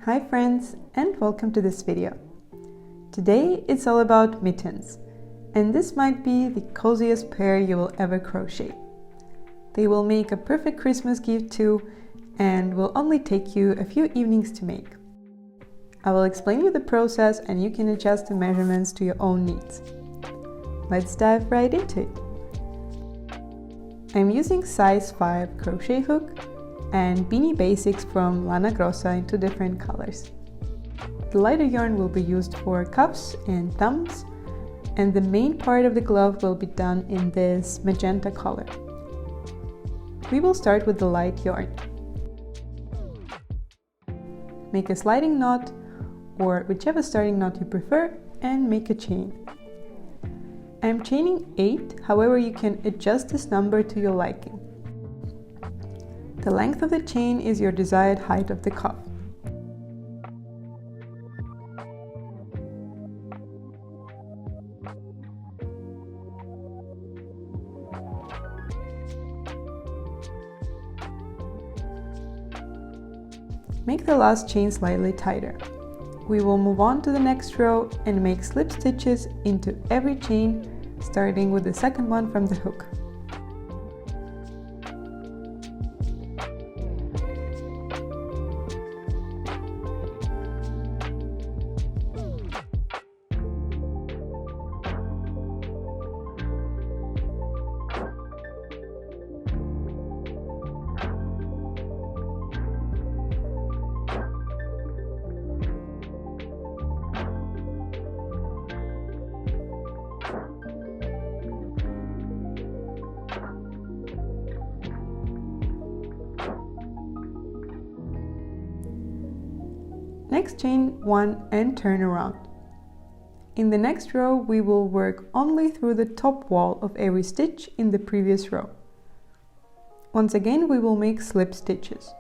Hi friends, and welcome to this video. Today it's all about mittens, and this might be the coziest pair you will ever crochet. They will make a perfect Christmas gift too, and will only take you a few evenings to make. I will explain you the process and you can adjust the measurements to your own needs. Let's dive right into it. I'm using size 5 crochet hook and Beanie Basics from Lana Grossa in 2 different colors. The lighter yarn will be used for cuffs and thumbs, and the main part of the glove will be done in this magenta color. We will start with the light yarn. Make a sliding knot, or whichever starting knot you prefer, and make a chain. I'm chaining 8, however you can adjust this number to your liking. The length of the chain is your desired height of the cuff. Make the last chain slightly tighter. We will move on to the next row and make slip stitches into every chain, starting with the second one from the hook. Next, chain 1 and turn around. In the next row, we will work only through the top wall of every stitch in the previous row. Once again, we will make slip stitches.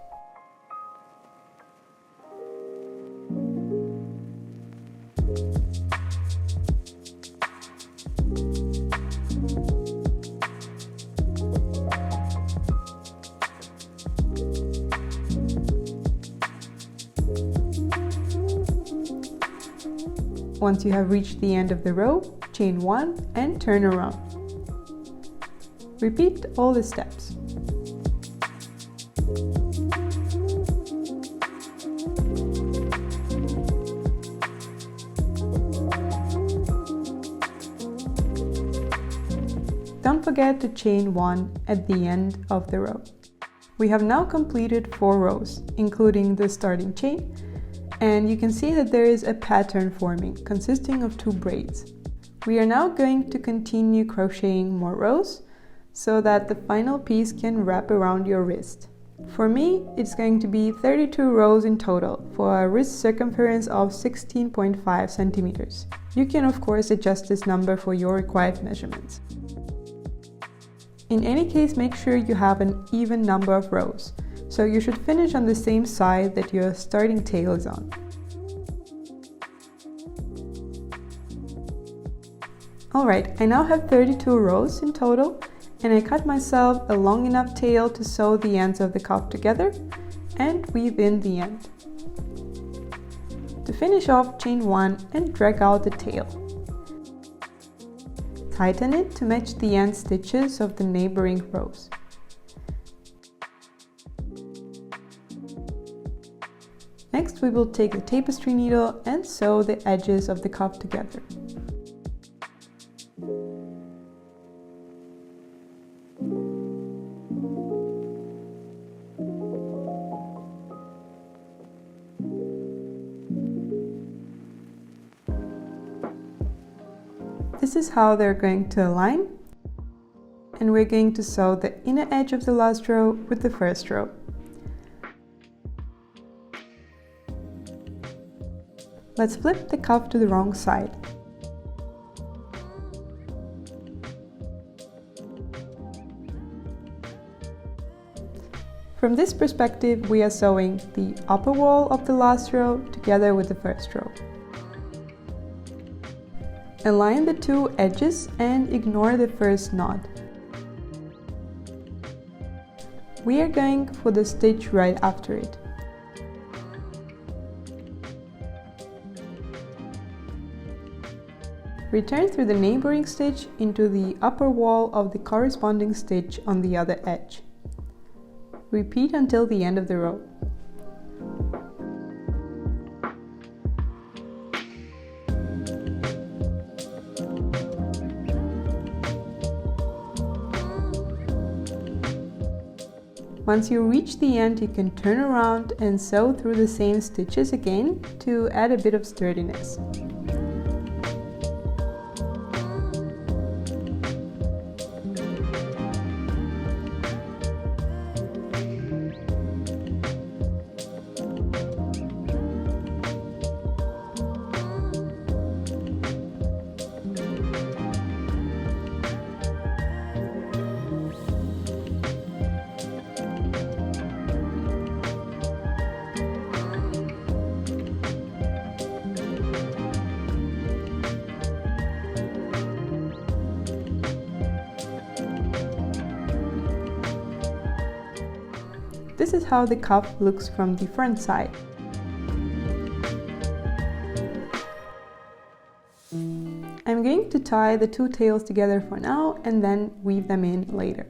Once you have reached the end of the row, chain 1 and turn around. Repeat all the steps. Don't forget to chain 1 at the end of the row. We have now completed 4 rows, including the starting chain, and you can see that there is a pattern forming, consisting of 2 braids. We are now going to continue crocheting more rows, so that the final piece can wrap around your wrist. For me, it's going to be 32 rows in total, for a wrist circumference of 16.5 centimeters. You can of course adjust this number for your required measurements. In any case, make sure you have an even number of rows. So you should finish on the same side that your starting tail is on. Alright, I now have 32 rows in total, and I cut myself a long enough tail to sew the ends of the cuff together and weave in the end. To finish off, chain 1 and drag out the tail. Tighten it to match the end stitches of the neighboring rows. Next, we will take the tapestry needle and sew the edges of the cuff together. This is how they're going to align, and we're going to sew the inner edge of the last row with the first row. Let's flip the cuff to the wrong side. From this perspective, we are sewing the upper wall of the last row together with the first row. Align the 2 edges and ignore the first knot. We are going for the stitch right after it. Return through the neighboring stitch into the upper wall of the corresponding stitch on the other edge. Repeat until the end of the row. Once you reach the end, you can turn around and sew through the same stitches again to add a bit of sturdiness. This is how the cuff looks from the front side. I'm going to tie the two tails together for now and then weave them in later.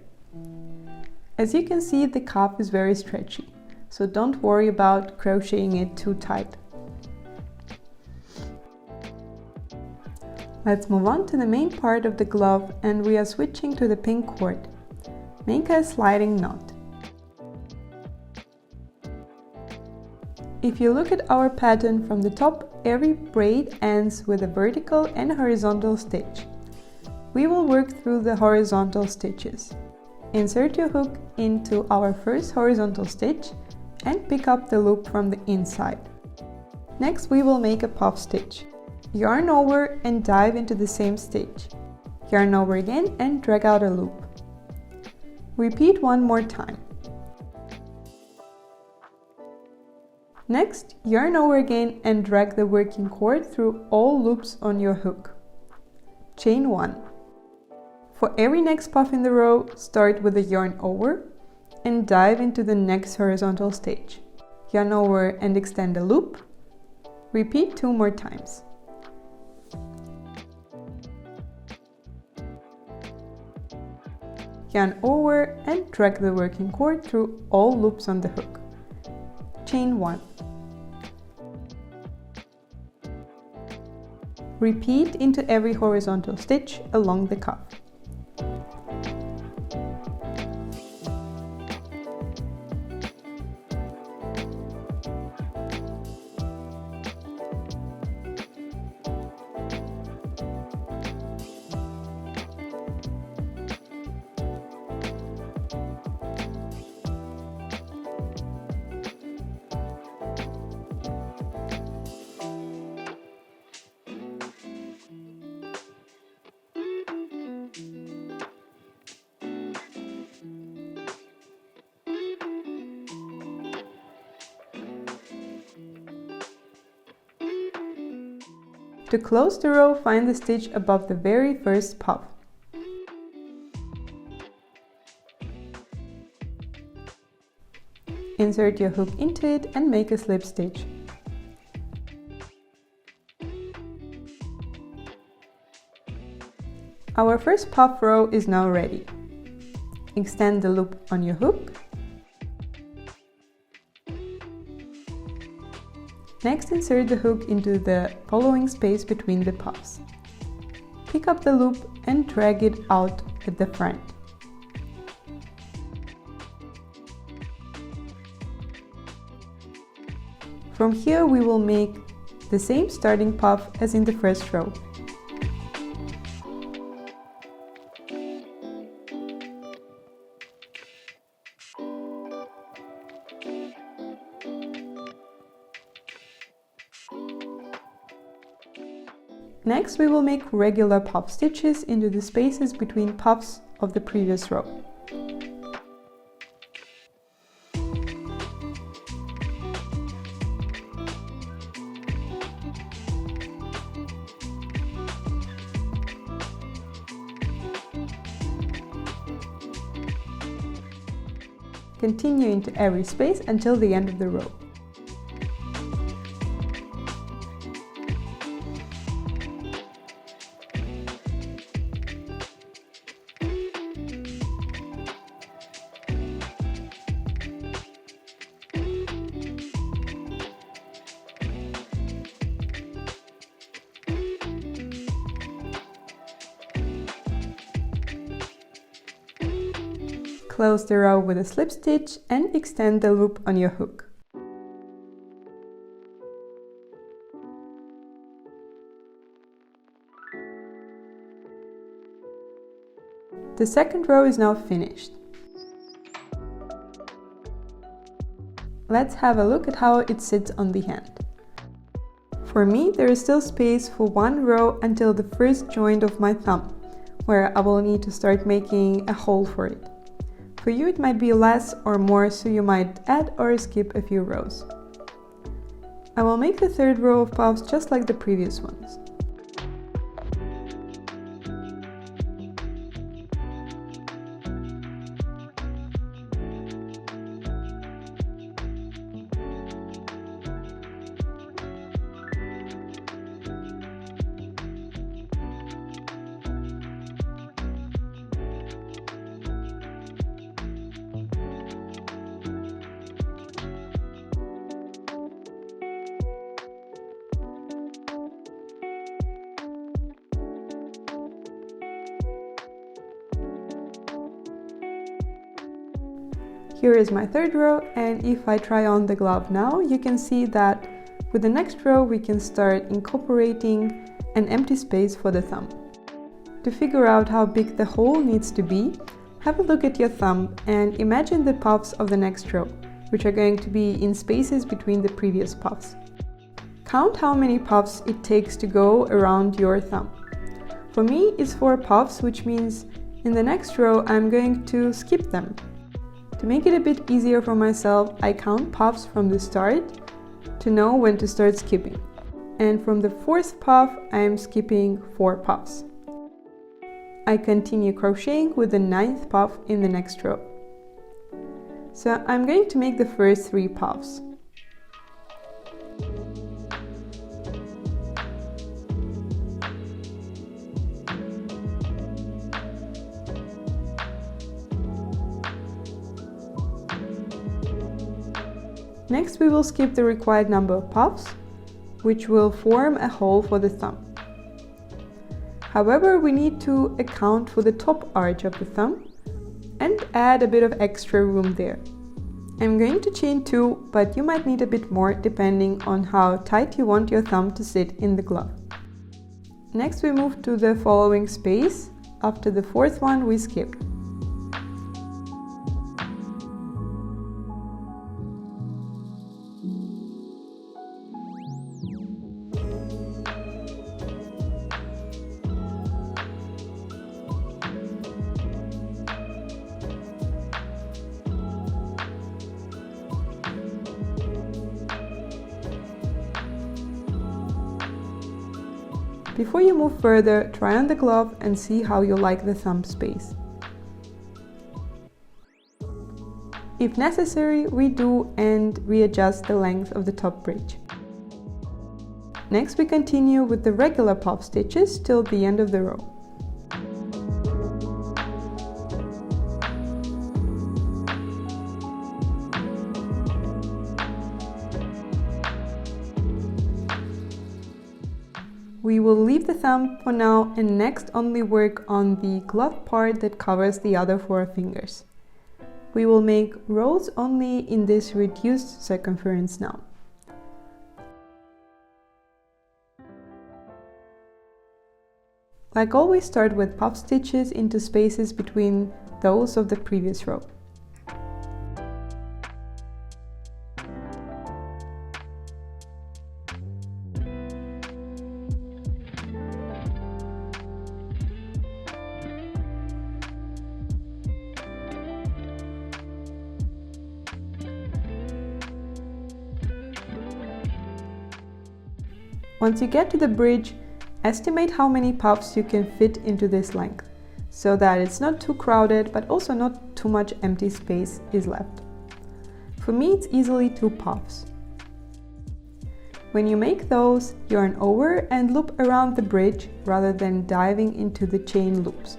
As you can see, the cuff is very stretchy, so don't worry about crocheting it too tight. Let's move on to the main part of the glove, and we are switching to the pink cord. Make a sliding knot. If you look at our pattern from the top, every braid ends with a vertical and horizontal stitch. We will work through the horizontal stitches. Insert your hook into our first horizontal stitch and pick up the loop from the inside. Next, we will make a puff stitch. Yarn over and dive into the same stitch. Yarn over again and drag out a loop. Repeat one more time. Next, yarn over again and drag the working cord through all loops on your hook. Chain 1. For every next puff in the row, start with a yarn over and dive into the next horizontal stitch. Yarn over and extend a loop. Repeat 2 more times. Yarn over and drag the working cord through all loops on the hook. Chain 1. Repeat into every horizontal stitch along the cuff. To close the row, find the stitch above the very first puff. Insert your hook into it and make a slip stitch. Our first puff row is now ready. Extend the loop on your hook. Next, insert the hook into the following space between the puffs. Pick up the loop and drag it out at the front. From here we will make the same starting puff as in the first row. Next, we will make regular puff stitches into the spaces between puffs of the previous row. Continue into every space until the end of the row. close the row with a slip stitch and extend the loop on your hook. The second row is now finished. Let's have a look at how it sits on the hand. For me, there is still space for one row until the first joint of my thumb, where I will need to start making a hole for it. For you it might be less or more, so you might add or skip a few rows. I will make the third row of puffs just like the previous ones. Here is my third row, and if I try on the glove now, you can see that with the next row we can start incorporating an empty space for the thumb. To figure out how big the hole needs to be, have a look at your thumb and imagine the puffs of the next row, which are going to be in spaces between the previous puffs. Count how many puffs it takes to go around your thumb. For me, it's 4 puffs, which means in the next row I'm going to skip them. To make it a bit easier for myself, I count puffs from the start to know when to start skipping. And from the 4th puff, I am skipping 4 puffs. I continue crocheting with the 9th puff in the next row. So I'm going to make the first 3 puffs. Next we will skip the required number of puffs, which will form a hole for the thumb. However, we need to account for the top arch of the thumb and add a bit of extra room there. I'm going to chain 2, but you might need a bit more depending on how tight you want your thumb to sit in the glove. Next we move to the following space. After the 4th one we skipped. Before you move further, try on the glove and see how you like the thumb space. If necessary, redo and readjust the length of the top bridge. Next we continue with the regular puff stitches till the end of the row. We will leave the thumb for now and next only work on the glove part that covers the other 4 fingers. We will make rows only in this reduced circumference now. Like always, start with puff stitches into spaces between those of the previous row. Once you get to the bridge, estimate how many puffs you can fit into this length, so that it's not too crowded but also not too much empty space is left. For me, it's easily 2 puffs. When you make those, yarn over and loop around the bridge rather than diving into the chain loops.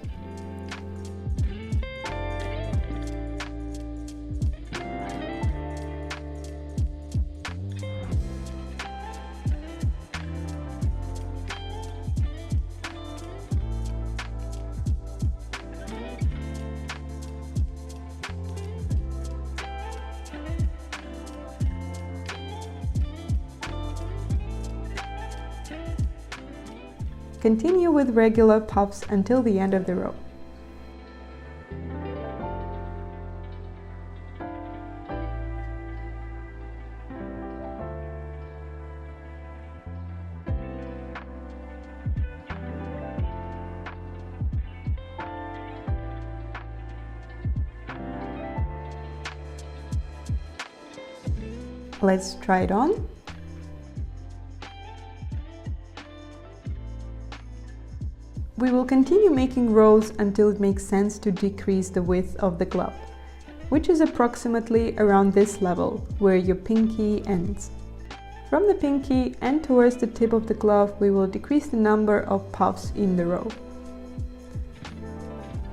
Continue with regular puffs until the end of the row. Let's try it on. We will continue making rows until it makes sense to decrease the width of the glove, which is approximately around this level, where your pinky ends. From the pinky and towards the tip of the glove, we will decrease the number of puffs in the row.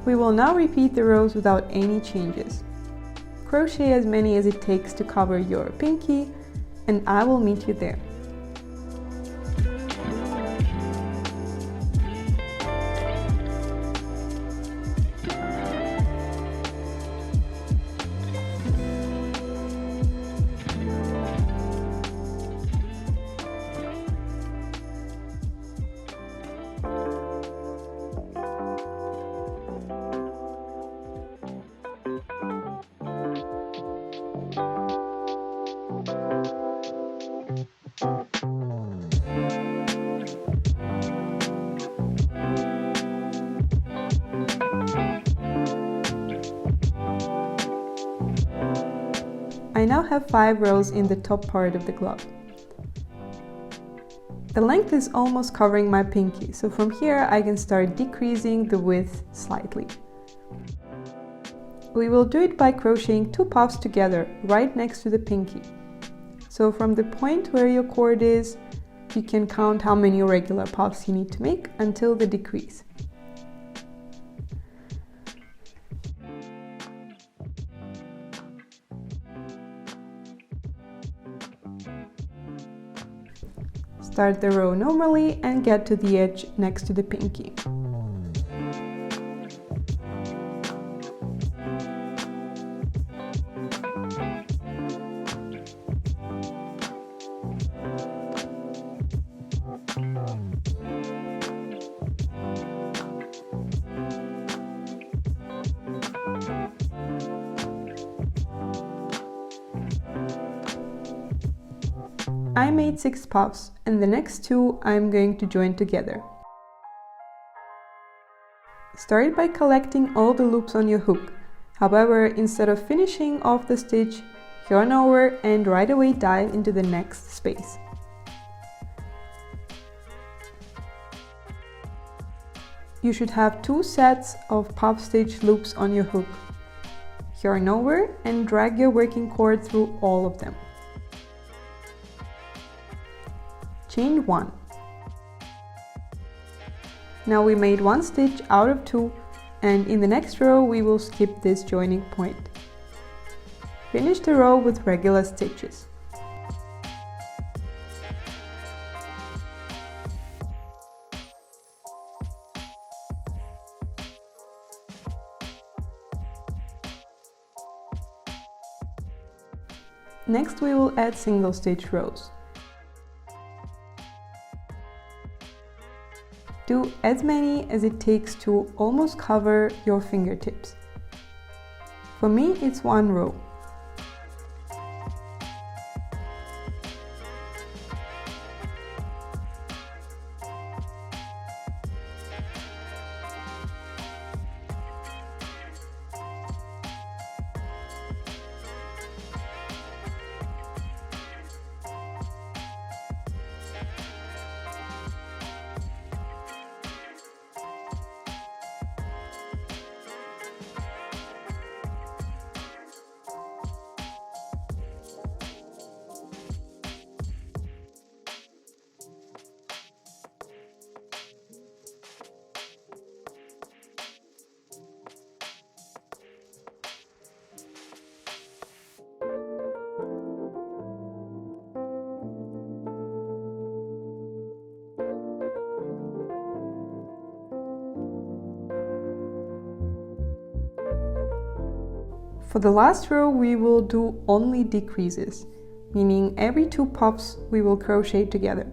We will now repeat the rows without any changes. Crochet as many as it takes to cover your pinky, and I will meet you there. I now have 5 rows in the top part of the glove. The length is almost covering my pinky, so from here I can start decreasing the width slightly. We will do it by crocheting 2 puffs together right next to the pinky. So from the point where your cord is, you can count how many regular puffs you need to make until the decrease. Start the row normally and get to the edge next to the pinky. I made 6 puffs, and the next 2 I'm going to join together. Start by collecting all the loops on your hook. However, instead of finishing off the stitch, yarn over and right away dive into the next space. You should have 2 sets of puff stitch loops on your hook. Yarn over and drag your working cord through all of them. Chain 1. Now we made 1 stitch out of 2, and in the next row we will skip this joining point. Finish the row with regular stitches. Next we will add single stitch rows. Do as many as it takes to almost cover your fingertips. For me, it's 1 row. For the last row we will do only decreases, meaning every 2 puffs we will crochet together.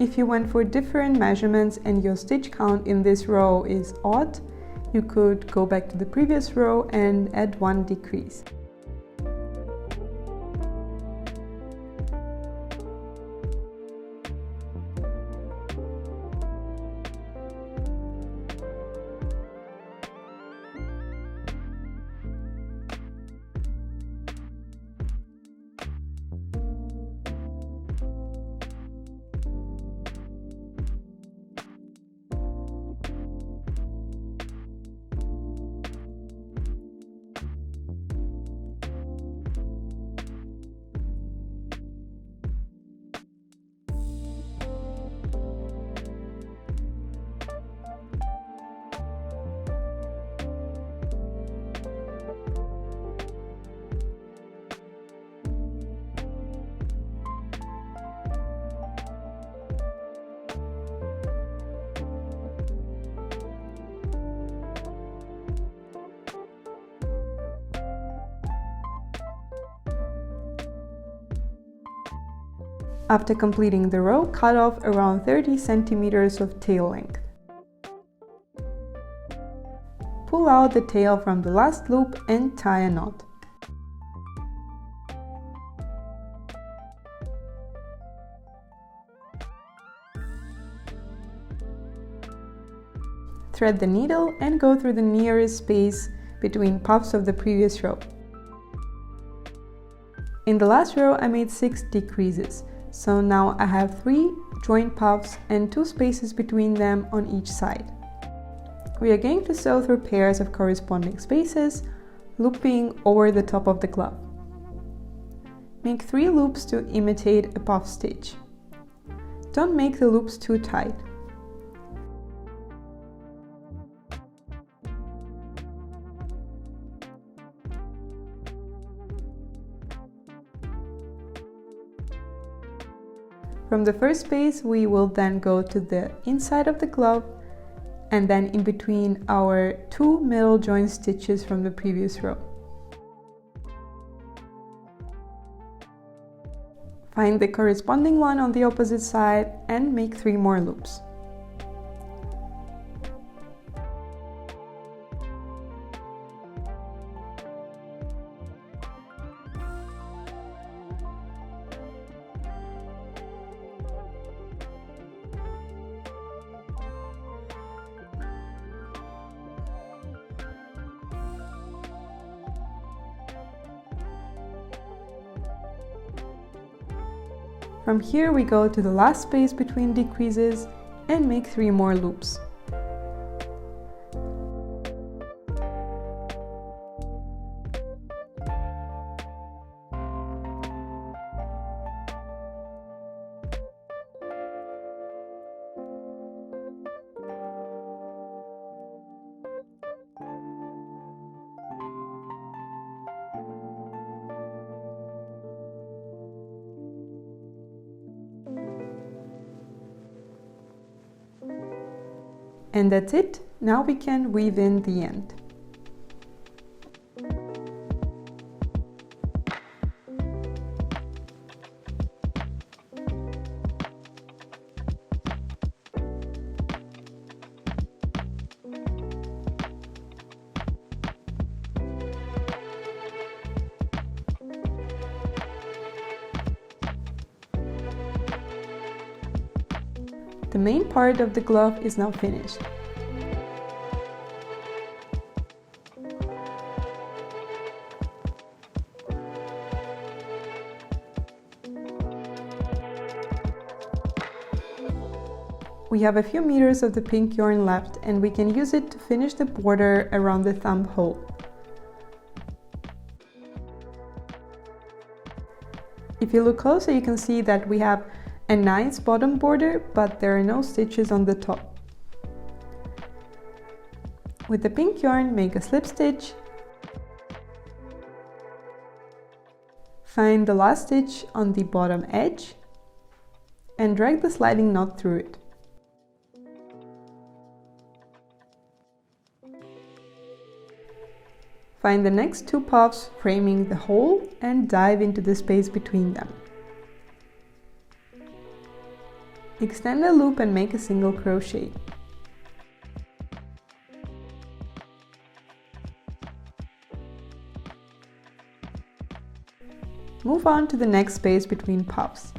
If you went for different measurements and your stitch count in this row is odd, you could go back to the previous row and add one decrease. After completing the row, cut off around 30 centimeters of tail length. Pull out the tail from the last loop and tie a knot. Thread the needle and go through the nearest space between puffs of the previous row. In the last row I made 6 decreases, so now I have 3 joint puffs and 2 spaces between them on each side. We are going to sew through pairs of corresponding spaces, looping over the top of the glove. Make 3 loops to imitate a puff stitch. Don't make the loops too tight. From the first space, we will then go to the inside of the glove and then in between our 2 middle joint stitches from the previous row. Find the corresponding one on the opposite side and make 3 more loops. From here we go to the last space between decreases and make 3 more loops. And that's it. Now we can weave in the end. The main part of the glove is now finished. We have a few meters of the pink yarn left and we can use it to finish the border around the thumb hole. If you look closer, you can see that we have a nice bottom border, but there are no stitches on the top. With the pink yarn, make a slip stitch, find the last stitch on the bottom edge, and drag the sliding knot through it. Find the next 2 puffs framing the hole and dive into the space between them. Extend the loop and make a single crochet. Move on to the next space between puffs.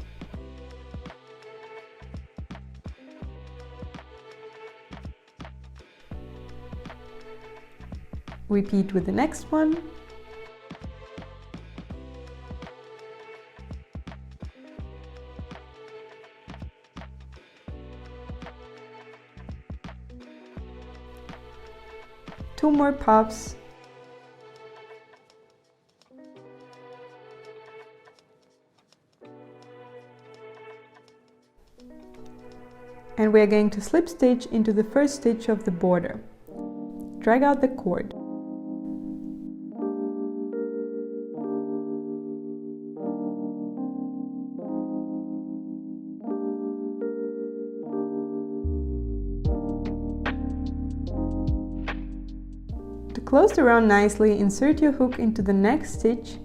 Repeat with the next one. Two more puffs. And we are going to slip stitch into the first stitch of the border. Drag out the cord. To close the round nicely, insert your hook into the next stitch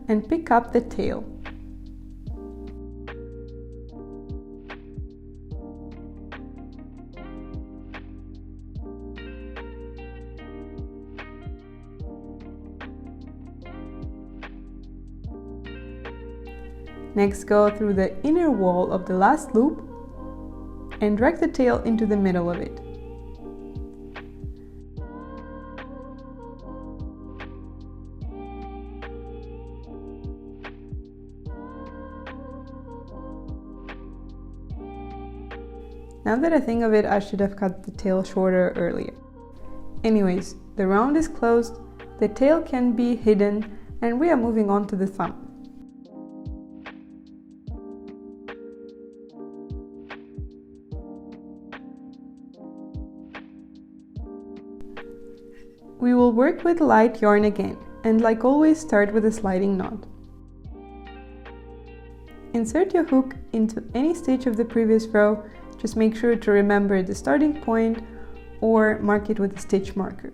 and pick up the tail. Next, go through the inner wall of the last loop and drag the tail into the middle of it. Now that I think of it, I should have cut the tail shorter earlier. Anyways, the round is closed, the tail can be hidden, and we are moving on to the thumb. We will work with light yarn again, and like always, start with a sliding knot. Insert your hook into any stitch of the previous row. Just make sure to remember the starting point or mark it with a stitch marker.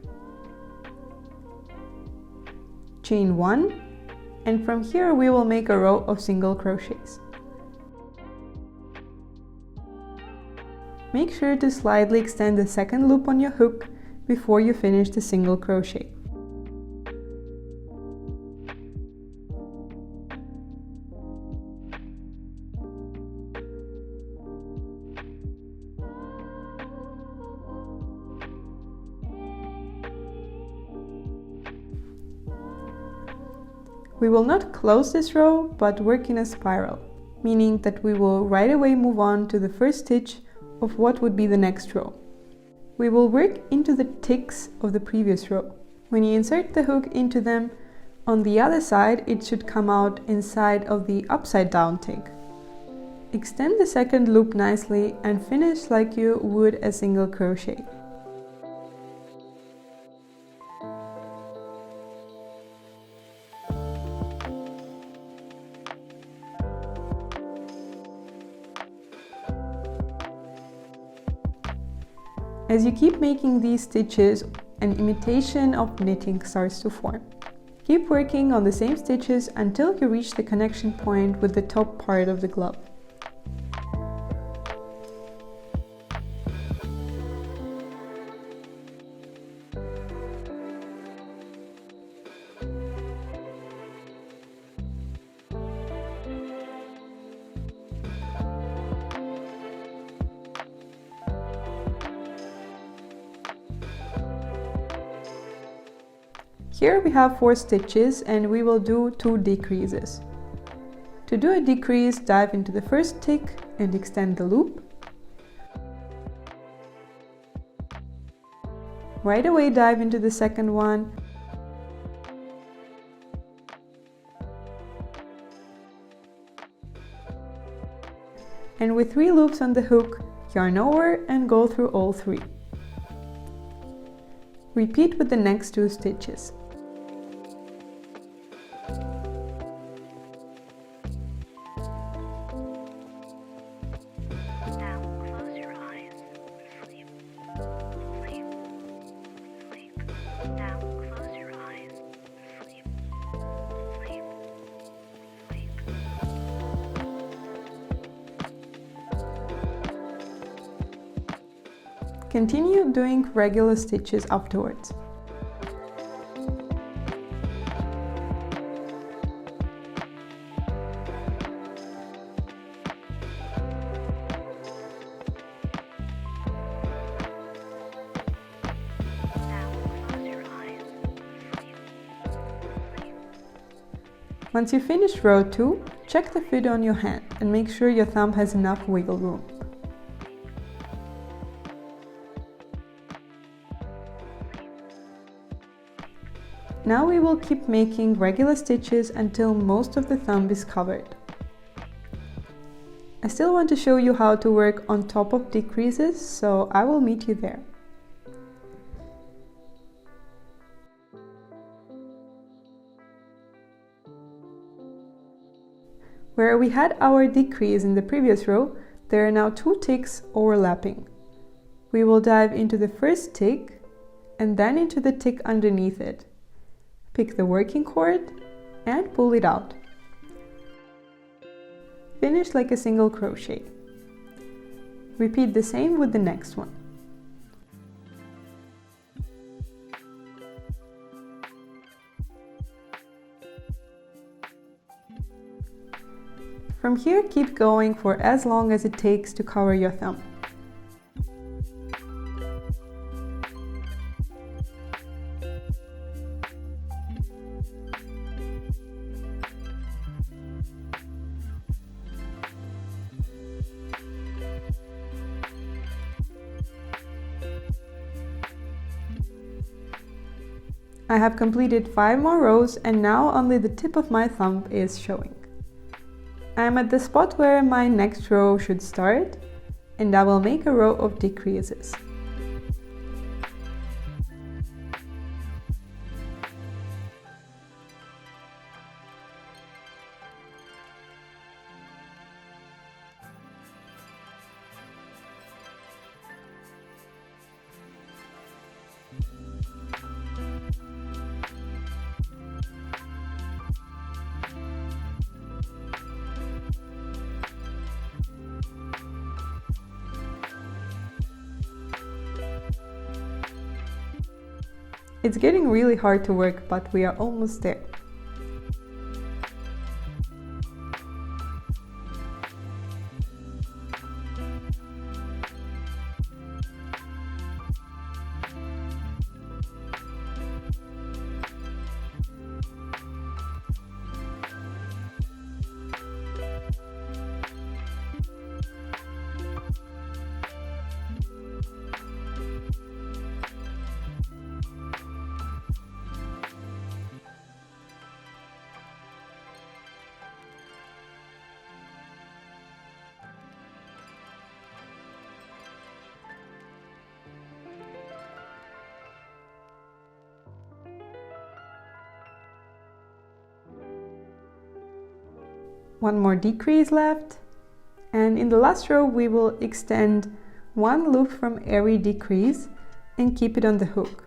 Chain 1, and from here we will make a row of single crochets. Make sure to slightly extend the second loop on your hook before you finish the single crochet. We will not close this row, but work in a spiral, meaning that we will right away move on to the first stitch of what would be the next row. We will work into the ticks of the previous row. When you insert the hook into them, on the other side it should come out inside of the upside down tick. Extend the second loop nicely and finish like you would a single crochet. As you keep making these stitches, an imitation of knitting starts to form. Keep working on the same stitches until you reach the connection point with the top part of the glove. Here we have 4 stitches and we will do 2 decreases. To do a decrease, dive into the first tick and extend the loop. Right away dive into the second one. And with 3 loops on the hook, yarn over and go through all 3. Repeat with the next 2 stitches. Continue doing regular stitches afterwards. Once you finish row 2, check the fit on your hand and make sure your thumb has enough wiggle room. Now we will keep making regular stitches until most of the thumb is covered. I still want to show you how to work on top of decreases, so I will meet you there. Where we had our decrease in the previous row, there are now 2 ticks overlapping. We will dive into the first tick and then into the tick underneath it. Pick the working cord and pull it out. Finish like a single crochet. Repeat the same with the next one. From here, keep going for as long as it takes to cover your thumb. I have completed 5 more rows and now only the tip of my thumb is showing. I am at the spot where my next row should start, and I will make a row of decreases. It's getting really hard to work, but we are almost there. One more decrease left, and in the last row we will extend 1 loop from every decrease and keep it on the hook.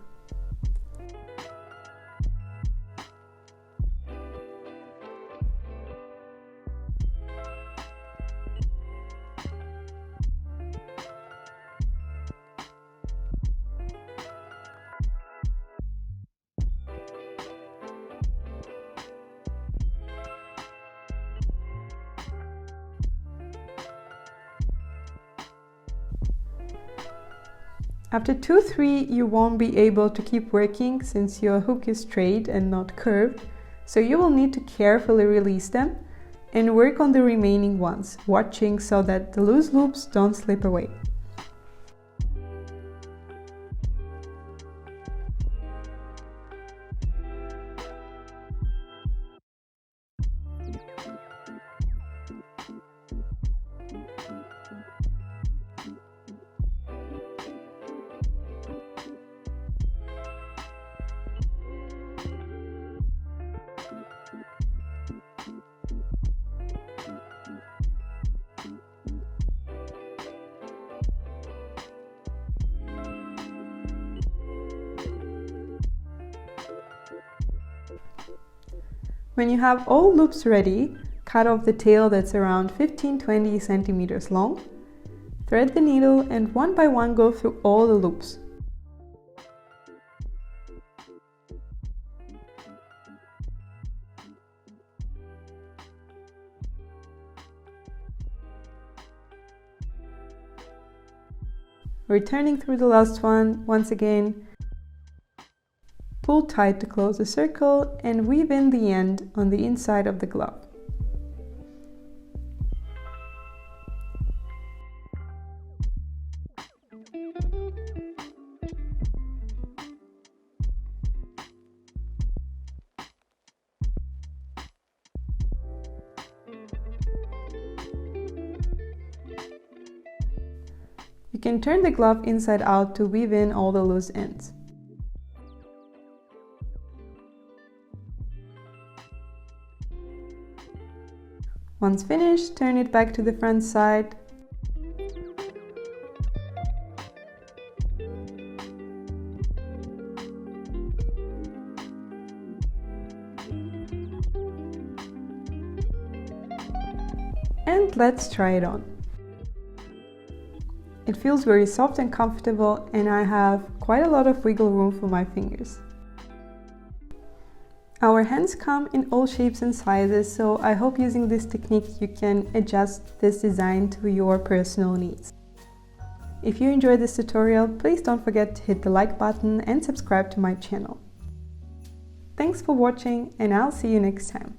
After 2-3 you won't be able to keep working since your hook is straight and not curved, so you will need to carefully release them and work on the remaining ones, watching so that the loose loops don't slip away. When you have all loops ready, cut off the tail that's around 15-20 centimeters long Thread the needle and one by one go through all the loops. Returning through the last one, once again, pull tight to close the circle and weave in the end on the inside of the glove. You can turn the glove inside out to weave in all the loose ends. Once finished, turn it back to the front side. And let's try it on. It feels very soft and comfortable, and I have quite a lot of wiggle room for my fingers. Our hands come in all shapes and sizes, so I hope using this technique you can adjust this design to your personal needs. If you enjoyed this tutorial, please don't forget to hit the like button and subscribe to my channel. Thanks for watching, and I'll see you next time.